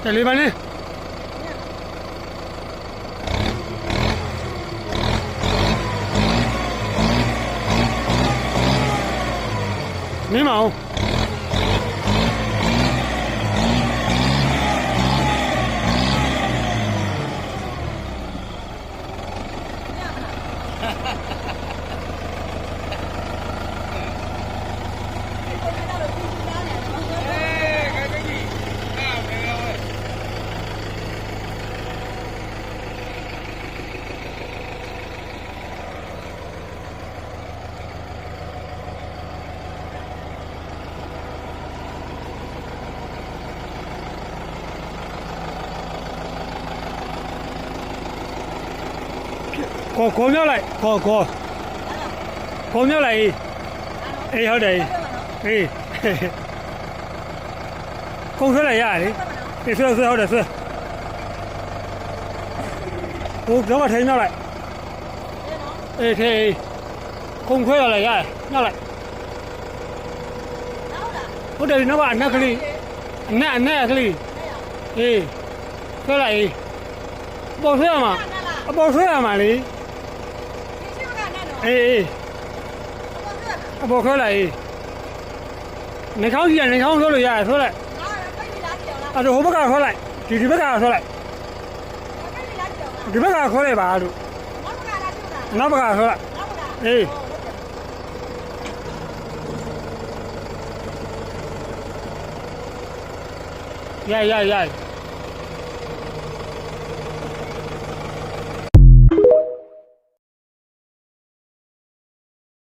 တယ်လေးပါနဲ့နေမအောင်ခေါ်မြောက်လိုက်ခေါ်မြောက်လိုက်အေးဟုတ်တယ်အေးခုံဆွဲလိုက်ရတယ်အေးဆွဲဟုတ်တယ်ဆွဲဟိုတော့ထိုင်မြောက်လိုက်အေးထေးခုံခွဲရလိုက်ရတယ်မြောက်လိုက်ဟုတ်တယ်နောက်ကအနက်ကလေးအနက်ကလေးအေးဆွဲလိုက်အေးပေါ်ဆွဲရမှာအပေါ်ဆွဲရမှာလေအေးအပေါ်ခွဲလိုက်နေကောင်းကြီးနေကောင်းဆွဲလို့ရတယ်ဆွဲလိုက်အဲ့ဒါဟိုဘက်ကဆွဲလိုက်ဒီဘက်ကဆွဲလိုက်ဒီဘက်ကခွဲလိုက်ပါလို့နောက်ဘက်ကဆွဲလိုက်အေးရ